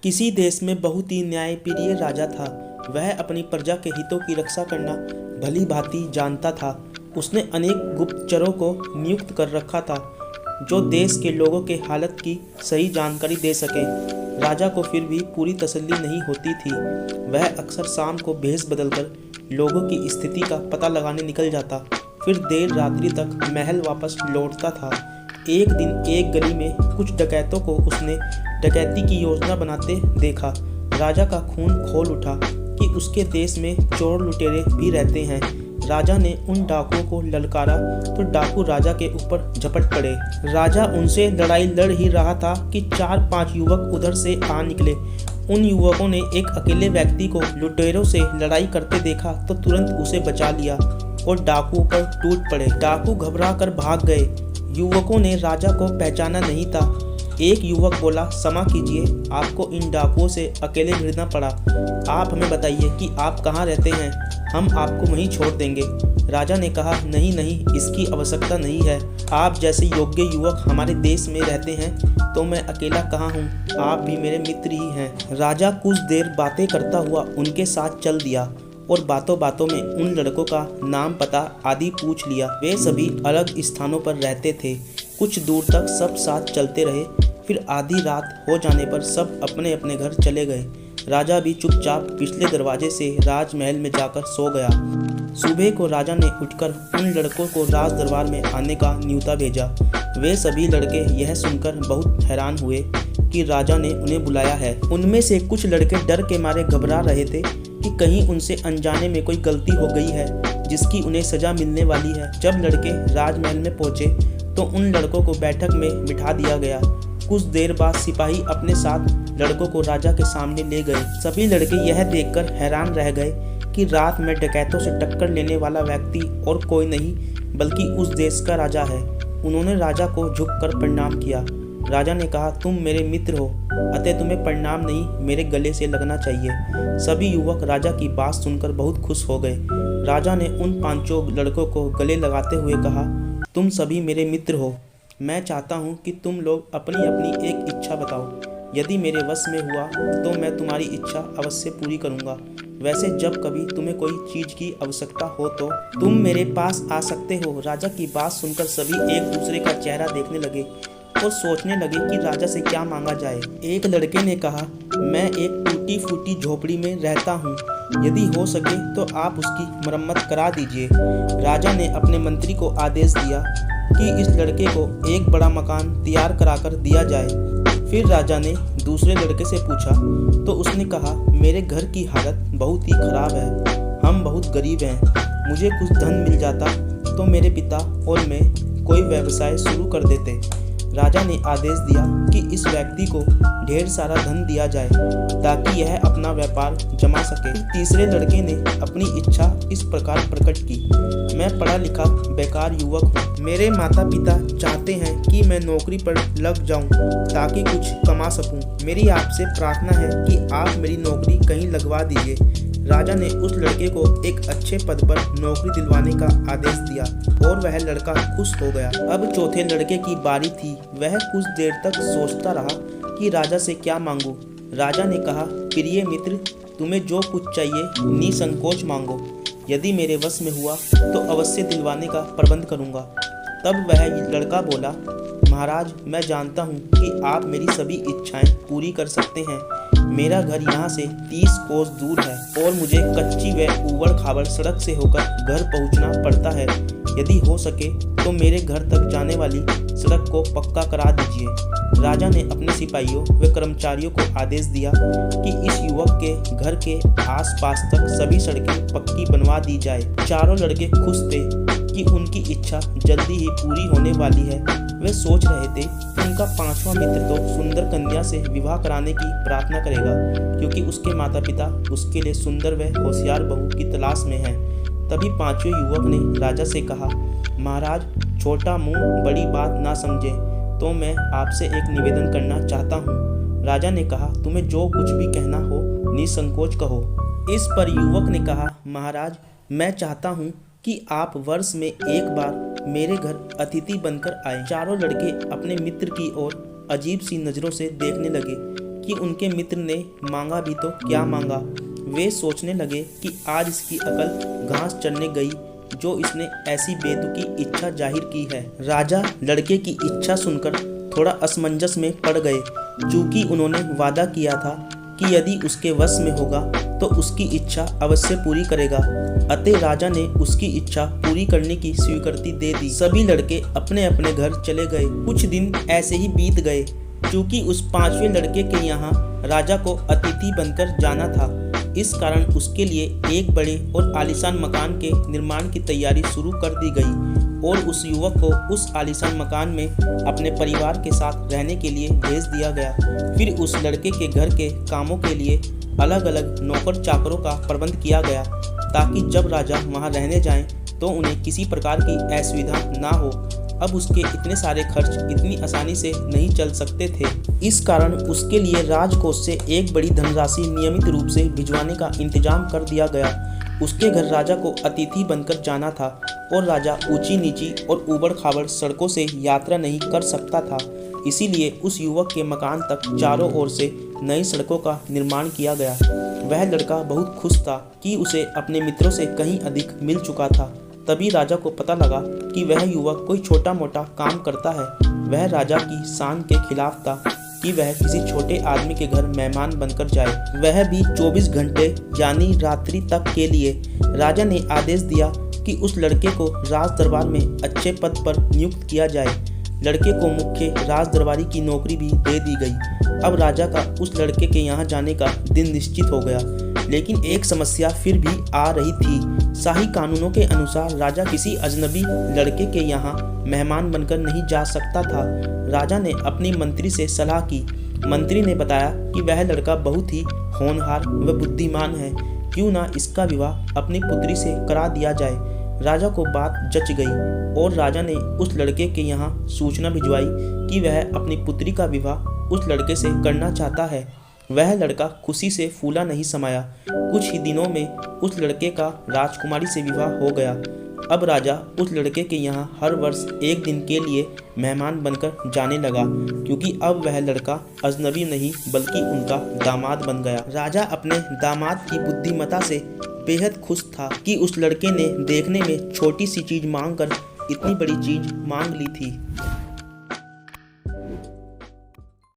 किसी देश में बहुत ही न्यायप्रिय राजा था। वह अपनी प्रजा के हितों की रक्षा करना भली भांति जानता था। उसने अनेक गुप्तचरों को नियुक्त कर रखा था जो देश के लोगों के हालत की सही जानकारी दे सके। राजा को फिर भी पूरी तसल्ली नहीं होती थी। वह अक्सर शाम को भेष बदलकर लोगों की स्थिति का पता लगाने निकल जाता, फिर देर रात्रि तक महल वापस लौटता था। एक दिन एक गली में कुछ डकैतों को उसने डकैती की योजना बनाते देखा। राजा का खून खोल उठा कि उसके देश में चोर लुटेरे भी रहते हैं। राजा ने उन डाकुओं को ललकारा तो डाकू राजा के ऊपर झपट पड़े। राजा उनसे लड़ाई लड़ ही रहा था कि 4-5 युवक उधर से आ निकले। उन युवकों ने एक अकेले व्यक्ति को लुटेरों से लड़ाई करते देखा तो तुरंत उसे बचा लिया और डाकुओं पर टूट पड़े। डाकू घबरा कर भाग गए। युवकों ने राजा को पहचाना नहीं था। एक युवक बोला, क्षमा कीजिए, आपको इन डाकुओं से अकेले भिड़ना पड़ा। आप हमें बताइए कि आप कहाँ रहते हैं, हम आपको वहीं छोड़ देंगे। राजा ने कहा, नहीं नहीं, इसकी आवश्यकता नहीं है। आप जैसे योग्य युवक हमारे देश में रहते हैं तो मैं अकेला कहाँ हूँ, आप भी मेरे मित्र ही हैं। राजा कुछ देर बातें करता हुआ उनके साथ चल दिया और बातों बातों में उन लड़कों का नाम पता आदि पूछ लिया। वे सभी अलग स्थानों पर रहते थे। कुछ दूर तक सब साथ चलते रहे। फिर आधी रात हो जाने पर सब अपने अपने घर चले गए। राजा भी चुपचाप पिछले दरवाजे से राजमहल में जाकर सो गया। सुबह को राजा ने उठकर उन लड़कों को राज दरबार में आने का न्योता भेजा। वे सभी लड़के यह सुनकर बहुत हैरान हुए कि राजा ने उन्हें बुलाया है। उनमें से कुछ लड़के डर के मारे घबरा रहे थे कि कहीं उनसे अनजाने में कोई गलती हो गई है जिसकी उन्हें सजा मिलने वाली है। जब लड़के राजमहल में पहुंचे तो उन लड़कों को बैठक में बिठा दिया गया। कुछ देर बाद सिपाही अपने साथ लड़कों को राजा के सामने ले गए। सभी लड़के यह देखकर हैरान रह गए कि रात में डकैतों से टक्कर लेने वाला व्यक्ति और कोई नहीं बल्कि उस देश का राजा है। उन्होंने राजा को झुककर प्रणाम किया। राजा ने कहा, तुम मेरे मित्र हो, अतः तुम्हें प्रणाम नहीं मेरे गले से लगना चाहिए। सभी युवक राजा की बात सुनकर बहुत खुश हो गए। राजा ने उन 5 लड़कों को गले लगाते हुए कहा, तुम सभी मेरे मित्र हो। मैं चाहता हूँ कि तुम लोग अपनी अपनी एक इच्छा बताओ। यदि मेरे वश में हुआ तो मैं तुम्हारी इच्छा अवश्य पूरी करूँगा। वैसे जब कभी तुम्हें कोई चीज़ की आवश्यकता हो तो तुम मेरे पास आ सकते हो। राजा की बात सुनकर सभी एक दूसरे का चेहरा देखने लगे और सोचने लगे कि राजा से क्या मांगा जाए। एक लड़के ने कहा, मैं एक टूटी फूटी झोपड़ी में रहता हूँ, यदि हो सके तो आप उसकी मरम्मत करा दीजिए। राजा ने अपने मंत्री को आदेश दिया कि इस लड़के को एक बड़ा मकान तैयार कराकर दिया जाए। फिर राजा ने दूसरे लड़के से पूछा तो उसने कहा, मेरे घर की हालत बहुत ही खराब है, हम बहुत गरीब हैं। मुझे कुछ धन मिल जाता तो मेरे पिता और मैं कोई व्यवसाय शुरू कर देते। राजा ने आदेश दिया कि इस व्यक्ति को ढेर सारा धन दिया जाए ताकि यह अपना व्यापार जमा सके। तीसरे लड़के ने अपनी इच्छा इस प्रकार प्रकट की, मैं पढ़ा लिखा बेकार युवक हूँ। मेरे माता पिता चाहते हैं कि मैं नौकरी पर लग जाऊं ताकि कुछ कमा सकूं। मेरी आपसे प्रार्थना है कि आप मेरी नौकरी कहीं लगवा दीजिए। राजा ने उस लड़के को एक अच्छे पद पर नौकरी दिलवाने का आदेश दिया और वह लड़का खुश हो गया। अब चौथे लड़के की बारी थी। वह कुछ देर तक सोचता रहा कि राजा से क्या मांगूं। राजा ने कहा, प्रिय मित्र, तुम्हें जो कुछ चाहिए निसंकोच मांगो। यदि मेरे वश में हुआ तो अवश्य दिलवाने का प्रबंध करूंगा। तब वह लड़का बोला, महाराज, मैं जानता हूँ कि आप मेरी सभी इच्छाएं पूरी कर सकते हैं। मेरा घर यहाँ से 30 कोस दूर है और मुझे कच्ची व ऊबड़ खाबड़ सड़क से होकर घर पहुँचना पड़ता है। यदि हो सके तो मेरे घर तक जाने वाली सड़क को पक्का करा दीजिए। राजा ने अपने सिपाहियों व कर्मचारियों को आदेश दिया कि इस युवक के घर के आसपास तक सभी सड़कें पक्की बनवा दी जाए। चारों लड़के खुश थे कि उनकी इच्छा जल्दी ही पूरी होने वाली है। वे सोच रहे थे कि उनका 5वां मित्र तो सुंदर कन्या से विवाह कराने की प्रार्थना करेगा क्योंकि उसके माता पिता उसके लिए सुंदर व होशियार बहू की तलाश में हैं। तभी 5वें युवक ने राजा से कहा, महाराज, छोटा मुंह बड़ी बात ना समझे तो मैं आपसे एक निवेदन करना चाहता हूँ। राजा ने कहा, तुम्हें जो कुछ भी कहना हो निसंकोच कहो। इस पर युवक ने कहा, महाराज, मैं चाहता हूँ कि आप वर्ष में एक बार मेरे घर अतिथि बनकर आए। चारों लड़के अपने मित्र की ओर अजीब सी नज़रों से देखने लगे कि उनके मित्र ने मांगा भी तो क्या मांगा। वे सोचने लगे कि आज इसकी अकल घास चरने गई जो इसने ऐसी बेतुकी इच्छा जाहिर की है। राजा लड़के की इच्छा सुनकर थोड़ा असमंजस में पड़ गए, चूँकि उन्होंने वादा किया था कि यदि उसके वश में होगा तो उसकी इच्छा अवश्य पूरी करेगा। अतः राजा ने उसकी इच्छा पूरी करने की स्वीकृति दे दी। सभी लड़के अपने अपने घर चले गए। कुछ दिन ऐसे ही बीत गए। चूँकि उस 5वें लड़के के यहाँ राजा को अतिथि बनकर जाना था, इस कारण उसके लिए एक बड़े और आलीशान मकान के निर्माण की तैयारी शुरू कर दी गई और उस युवक को उस आलीशान मकान में अपने परिवार के साथ रहने के लिए भेज दिया गया। फिर उस लड़के के घर के कामों के लिए अलग अलग नौकर चाकरों का प्रबंध किया गया, ताकि जब राजा वहां रहने जाएं तो उन्हें किसी प्रकार की असुविधा ना हो। अब उसके इतने सारे खर्च इतनी आसानी से नहीं चल सकते थे। इस कारण उसके लिए राजकोष से एक बड़ी धनराशि नियमित रूप से भिजवाने का इंतजाम कर दिया गया। उसके घर राजा को अतिथि बनकर जाना था और राजा ऊंची नीची और ऊबड़ खाबड़ सड़कों से यात्रा नहीं कर सकता था। इसीलिए उस युवक के मकान तक चारों ओर से नई सड़कों का निर्माण किया गया। वह लड़का बहुत खुश था कि उसे अपने मित्रों से कहीं अधिक मिल चुका था। तभी राजा को पता लगा कि वह युवक कोई छोटा मोटा काम करता है। वह राजा की शान के खिलाफ था कि वह किसी छोटे आदमी के घर मेहमान बनकर जाए, वह भी 24 घंटे यानी रात्रि तक के लिए। राजा ने आदेश दिया कि उस लड़के को राज दरबार में अच्छे पद पर नियुक्त किया जाए। लड़के को मुख्य राज दरबारी की नौकरी भी दे दी गई। अब राजा का उस लड़के के यहाँ जाने का दिन निश्चित हो गया। लेकिन एक समस्या फिर भी आ रही थी। शाही कानूनों के अनुसार राजा किसी अजनबी लड़के के यहाँ मेहमान बनकर नहीं जा सकता था। राजा ने अपनी मंत्री से सलाह की। मंत्री ने बताया कि वह लड़का बहुत ही होनहार व बुद्धिमान है, क्यों ना इसका विवाह अपनी पुत्री से करा दिया जाए। राजा को बात जच गई और राजा ने उस लड़के के यहाँ सूचना भिजवाई कि वह अपनी पुत्री का विवाह उस लड़के से करना चाहता है। वह लड़का खुशी से फूला नहीं समाया। कुछ ही दिनों में उस लड़के का राजकुमारी से विवाह हो गया। अब राजा उस लड़के के यहाँ हर वर्ष एक दिन के लिए मेहमान बनकर जाने लगा, क्योंकि अब वह लड़का अजनबी नहीं बल्कि उनका दामाद बन गया। राजा अपने दामाद की बुद्धिमत्ता से बेहद खुश था कि उस लड़के ने देखने में छोटी सी चीज मांगकर इतनी बड़ी चीज मांग ली थी।